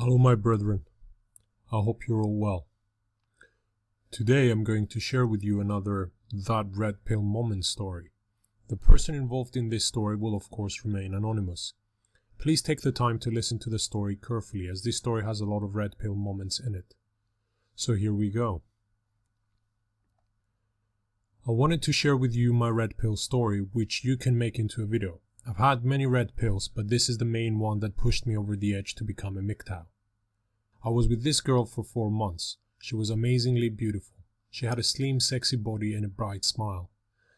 Hello my brethren, I hope you're all well. Today I'm going to share with you another That Red Pill Moment story. The person involved in this story will of course remain anonymous. Please take the time to listen to the story carefully, as this story has a lot of red pill moments in it. So here we go. I wanted to share with you my red pill story, which you can make into a video. I've had many red pills, but this is the main one that pushed me over the edge to become a MGTOW. I was with this girl for 4 months. She was amazingly beautiful. She had a slim, sexy body and a bright smile.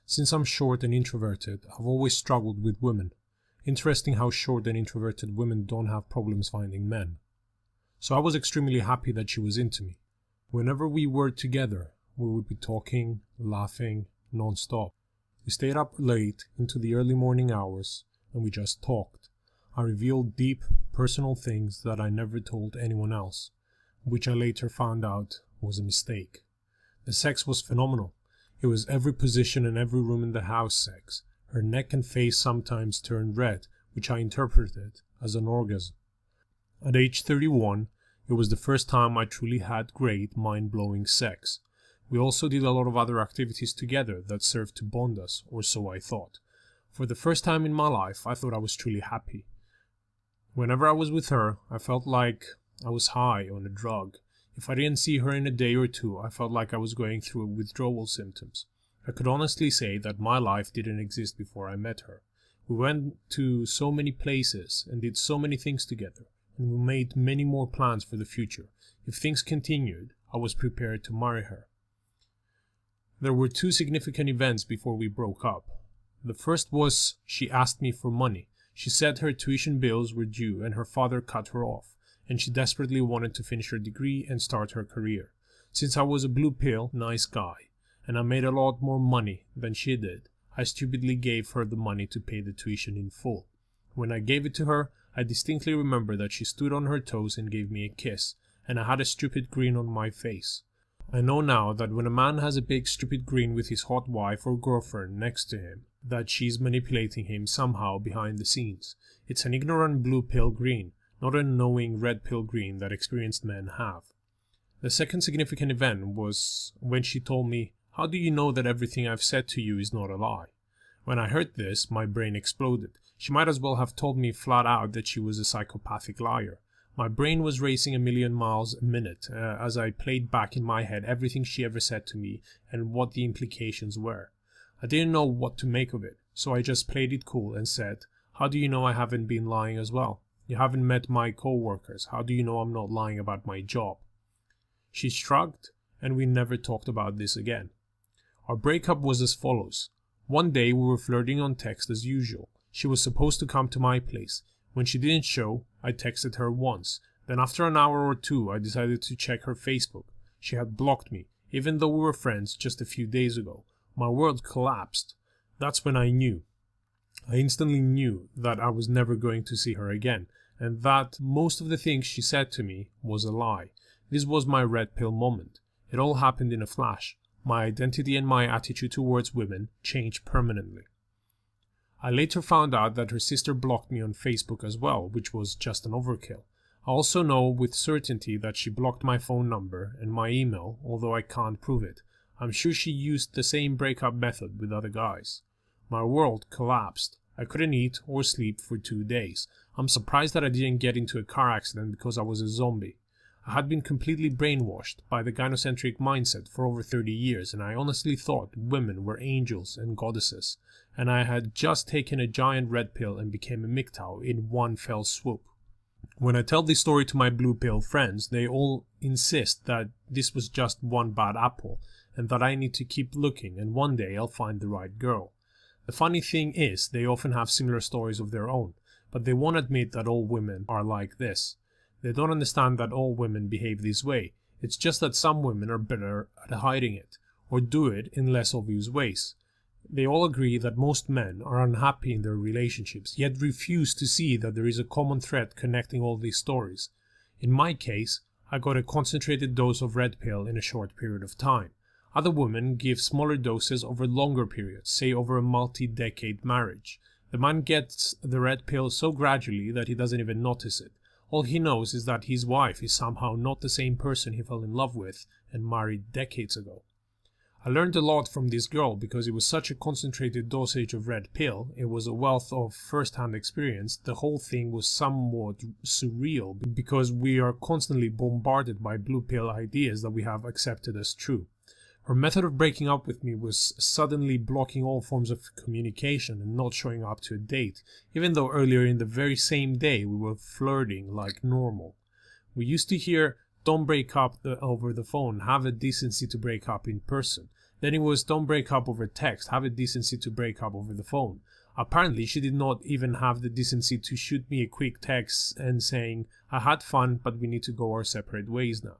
Since I'm short and introverted, I've always struggled with women. Interesting how short and introverted women don't have problems finding men. So I was extremely happy that she was into me. Whenever we were together, we would be talking, laughing, non-stop. We stayed up late into the early morning hours and we just talked. I revealed deep, personal things that I never told anyone else, which I later found out was a mistake. The sex was phenomenal. It was every position and every room in the house sex. Her neck and face sometimes turned red, which I interpreted as an orgasm. At age 31, it was the first time I truly had great, mind-blowing sex. We also did a lot of other activities together that served to bond us, or so I thought. For the first time in my life, I thought I was truly happy. Whenever I was with her, I felt like I was high on a drug. If I didn't see her in a day or two, I felt like I was going through withdrawal symptoms. I could honestly say that my life didn't exist before I met her. We went to so many places and did so many things together, and we made many more plans for the future. If things continued, I was prepared to marry her. There were 2 significant events before we broke up. The first was she asked me for money. She said her tuition bills were due and her father cut her off, and she desperately wanted to finish her degree and start her career. Since I was a blue pill, nice guy, and I made a lot more money than she did, I stupidly gave her the money to pay the tuition in full. When I gave it to her, I distinctly remember that she stood on her toes and gave me a kiss, and I had a stupid grin on my face. I know now that when a man has a big stupid grin with his hot wife or girlfriend next to him, that she's manipulating him somehow behind the scenes. It's an ignorant blue pill grin, not a knowing red pill grin that experienced men have. The second significant event was when she told me, "How do you know that everything I've said to you is not a lie?" When I heard this, my brain exploded. She might as well have told me flat out that she was a psychopathic liar. My brain was racing 1,000,000 miles a minute as I played back in my head everything she ever said to me and what the implications were. I didn't know what to make of it, so I just played it cool and said, "How do you know I haven't been lying as well? You haven't met my co-workers. How do you know I'm not lying about my job?" She shrugged, and we never talked about this again. Our breakup was as follows. One day we were flirting on text as usual. She was supposed to come to my place. When she didn't show, I texted her once. Then after an hour or 2, I decided to check her Facebook. She had blocked me, even though we were friends just a few days ago. My world collapsed. That's when I knew. I instantly knew that I was never going to see her again, and that most of the things she said to me was a lie. This was my red pill moment. It all happened in a flash. My identity and my attitude towards women changed permanently. I later found out that her sister blocked me on Facebook as well, which was just an overkill. I also know with certainty that she blocked my phone number and my email, although I can't prove it. I'm sure she used the same breakup method with other guys. My world collapsed. I couldn't eat or sleep for 2 days. I'm surprised that I didn't get into a car accident because I was a zombie. I had been completely brainwashed by the gynocentric mindset for over 30 years, and I honestly thought women were angels and goddesses, and I had just taken a giant red pill and became a MGTOW in one fell swoop. When I tell this story to my blue pill friends, they all insist that this was just one bad apple, and that I need to keep looking, and one day I'll find the right girl. The funny thing is, they often have similar stories of their own, but they won't admit that all women are like this. They don't understand that all women behave this way. It's just that some women are better at hiding it, or do it in less obvious ways. They all agree that most men are unhappy in their relationships, yet refuse to see that there is a common thread connecting all these stories. In my case, I got a concentrated dose of red pill in a short period of time. Other women give smaller doses over longer periods, say over a multi-decade marriage. The man gets the red pill so gradually that he doesn't even notice it. All he knows is that his wife is somehow not the same person he fell in love with and married decades ago. I learned a lot from this girl because it was such a concentrated dosage of red pill, it was a wealth of first-hand experience. The whole thing was somewhat surreal because we are constantly bombarded by blue pill ideas that we have accepted as true. Her method of breaking up with me was suddenly blocking all forms of communication and not showing up to a date, even though earlier in the very same day we were flirting like normal. We used to hear, "Don't break up over the phone, have a decency to break up in person." Then it was, "Don't break up over text, have a decency to break up over the phone." Apparently she did not even have the decency to shoot me a quick text and saying, "I had fun, but we need to go our separate ways now."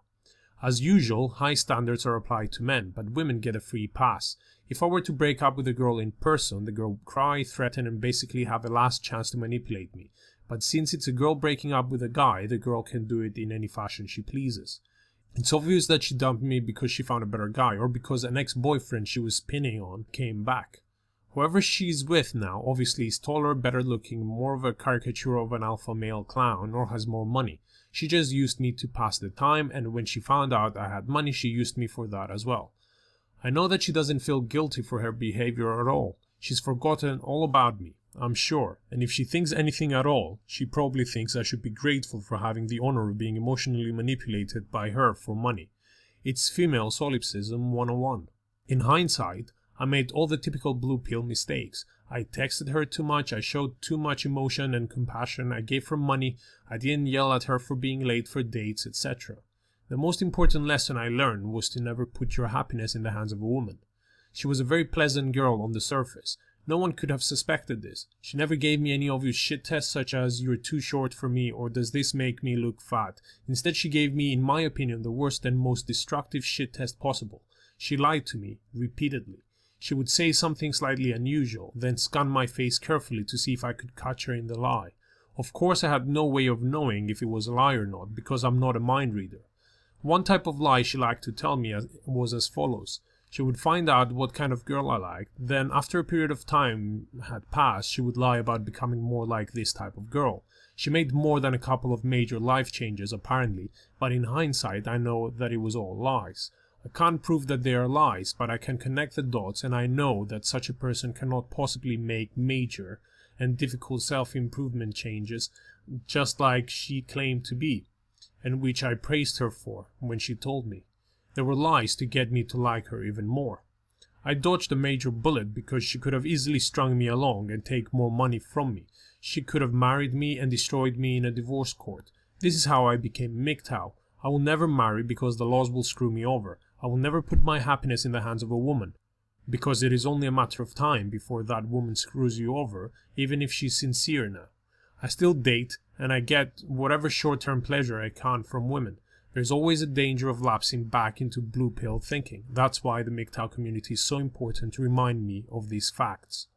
As usual, high standards are applied to men, but women get a free pass. If I were to break up with a girl in person, the girl would cry, threaten, and basically have a last chance to manipulate me. But since it's a girl breaking up with a guy, the girl can do it in any fashion she pleases. It's obvious that she dumped me because she found a better guy, or because an ex-boyfriend she was pinning on came back. Whoever she's with now obviously is taller, better looking, more of a caricature of an alpha male clown, or has more money. She just used me to pass the time, and when she found out I had money, she used me for that as well. I know that she doesn't feel guilty for her behavior at all. She's forgotten all about me, I'm sure, and if she thinks anything at all, she probably thinks I should be grateful for having the honor of being emotionally manipulated by her for money. It's female solipsism 101. In hindsight, I made all the typical blue pill mistakes. I texted her too much, I showed too much emotion and compassion, I gave her money, I didn't yell at her for being late for dates, etc. The most important lesson I learned was to never put your happiness in the hands of a woman. She was a very pleasant girl on the surface. No one could have suspected this. She never gave me any obvious shit tests such as "you're too short for me" or "does this make me look fat." Instead, she gave me, in my opinion, the worst and most destructive shit test possible. She lied to me repeatedly. She would say something slightly unusual, then scan my face carefully to see if I could catch her in the lie. Of course, I had no way of knowing if it was a lie or not, because I'm not a mind reader. One type of lie she liked to tell me was as follows. She would find out what kind of girl I liked, then after a period of time had passed, she would lie about becoming more like this type of girl. She made more than a couple of major life changes apparently, but in hindsight I know that it was all lies. I can't prove that they are lies, but I can connect the dots, and I know that such a person cannot possibly make major and difficult self-improvement changes just like she claimed to be, and which I praised her for when she told me. There were lies to get me to like her even more. I dodged a major bullet because she could have easily strung me along and take more money from me. She could have married me and destroyed me in a divorce court. This is how I became MGTOW. I will never marry because the laws will screw me over. I will never put my happiness in the hands of a woman, because it is only a matter of time before that woman screws you over, even if she's sincere now. I still date, and I get whatever short-term pleasure I can from women. There's always a danger of lapsing back into blue pill thinking. That's why the MGTOW community is so important to remind me of these facts.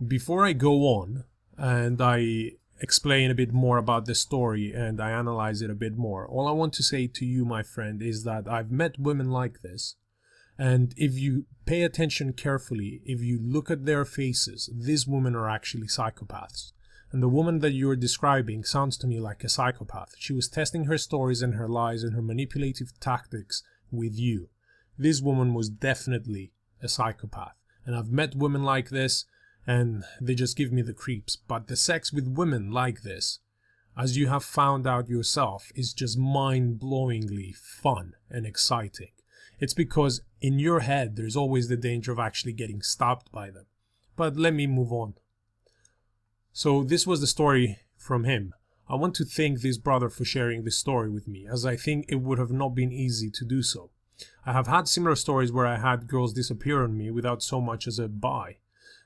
Before I go on, and I explain a bit more about the story and I analyze it a bit more, all I want to say to you, my friend, is that I've met women like this, and if you pay attention carefully, if you look at their faces, these women are actually psychopaths. And the woman that you're describing sounds to me like a psychopath. She was testing her stories and her lies and her manipulative tactics with you. This woman was definitely a psychopath. And I've met women like this, and they just give me the creeps. But the sex with women like this, as you have found out yourself, is just mind-blowingly fun and exciting. It's because in your head there's always the danger of actually getting stopped by them. But let me move on. So this was the story from him. I want to thank this brother for sharing this story with me, as I think it would have not been easy to do so. I have had similar stories where I had girls disappear on me without so much as a bye.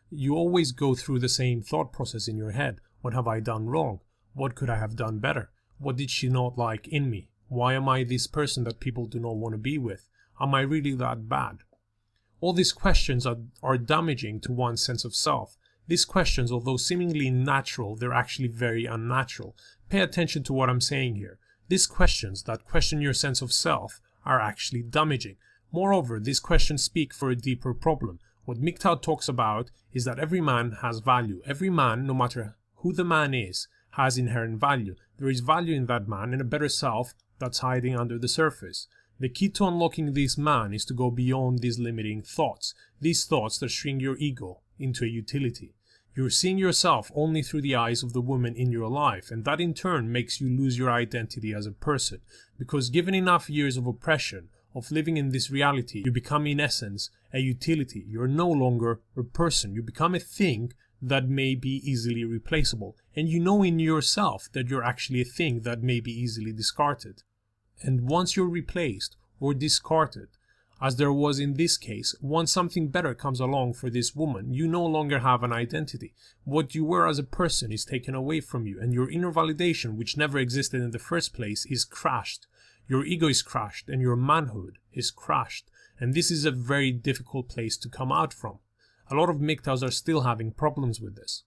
You always go through the same thought process in your head. What have I done wrong? What could I have done better? What did she not like in me? Why am I this person that people do not want to be with? Am I really that bad? All these questions are damaging to one's sense of self. These questions, although seemingly natural, they're actually very unnatural. Pay attention to what I'm saying here. These questions that question your sense of self are actually damaging. Moreover, these questions speak for a deeper problem. What MGTOW talks about is that every man has value. Every man, no matter who the man is, has inherent value. There is value in that man and a better self that's hiding under the surface. The key to unlocking this man is to go beyond these limiting thoughts, these thoughts that shrink your ego into a utility. You're seeing yourself only through the eyes of the woman in your life, and that in turn makes you lose your identity as a person, because given enough years of oppression, of living in this reality, you become in essence a utility. You're no longer a person, you become a thing that may be easily replaceable, and you know in yourself that you're actually a thing that may be easily discarded. And once you're replaced or discarded, as there was in this case, once something better comes along for this woman, you no longer have an identity. What you were as a person is taken away from you, and your inner validation, which never existed in the first place, is crushed. Your ego is crushed, and your manhood is crushed. And this is a very difficult place to come out from. A lot of MGTOWs are still having problems with this.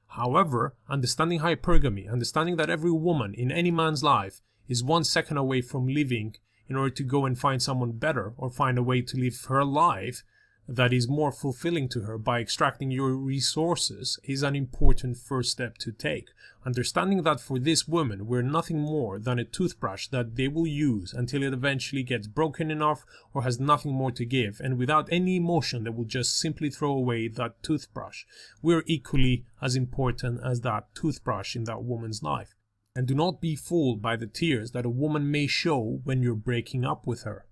However, understanding hypergamy, understanding that every woman in any man's life is 1 second away from leaving in order to go and find someone better or find a way to live her life that is more fulfilling to her by extracting your resources, is an important first step to take. Understanding that for this woman, we're nothing more than a toothbrush that they will use until it eventually gets broken enough or has nothing more to give, and without any emotion they will just simply throw away that toothbrush. We're equally as important as that toothbrush in that woman's life. And do not be fooled by the tears that a woman may show when you're breaking up with her.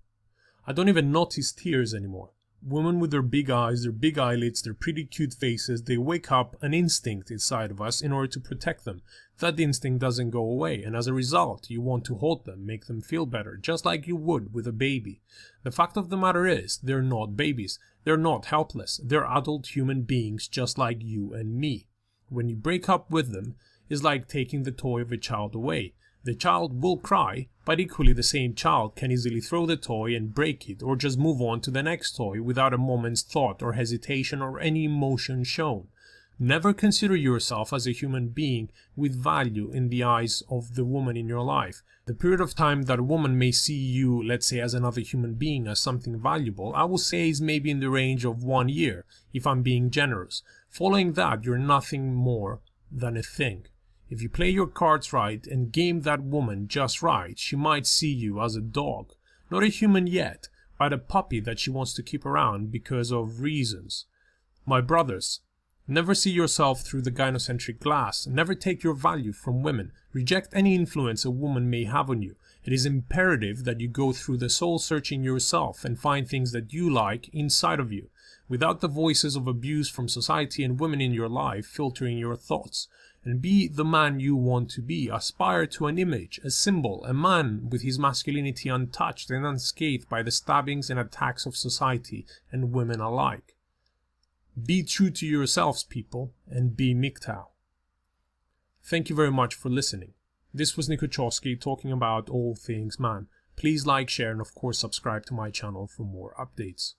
I don't even notice tears anymore. Women with their big eyes, their big eyelids, their pretty cute faces, they wake up an instinct inside of us in order to protect them. That instinct doesn't go away, and as a result, you want to hold them, make them feel better, just like you would with a baby. The fact of the matter is, they're not babies. They're not helpless. They're adult human beings just like you and me. When you break up with them, it's like taking the toy of a child away. The child will cry, but equally the same child can easily throw the toy and break it, or just move on to the next toy without a moment's thought or hesitation or any emotion shown. Never consider yourself as a human being with value in the eyes of the woman in your life. The period of time that a woman may see you, let's say, as another human being, as something valuable, I will say is maybe in the range of 1 year, if I'm being generous. Following that, you're nothing more than a thing. If you play your cards right and game that woman just right, she might see you as a dog. Not a human yet, but a puppy that she wants to keep around because of reasons. My brothers, never see yourself through the gynocentric glass. Never take your value from women. Reject any influence a woman may have on you. It is imperative that you go through the soul searching yourself and find things that you like inside of you, without the voices of abuse from society and women in your life filtering your thoughts. And be the man you want to be. Aspire to an image, a symbol, a man with his masculinity untouched and unscathed by the stabbings and attacks of society and women alike. Be true to yourselves, people, and be MGTOW. Thank you very much for listening. This was Nico Chosky talking about all things man. Please like, share, and of course subscribe to my channel for more updates.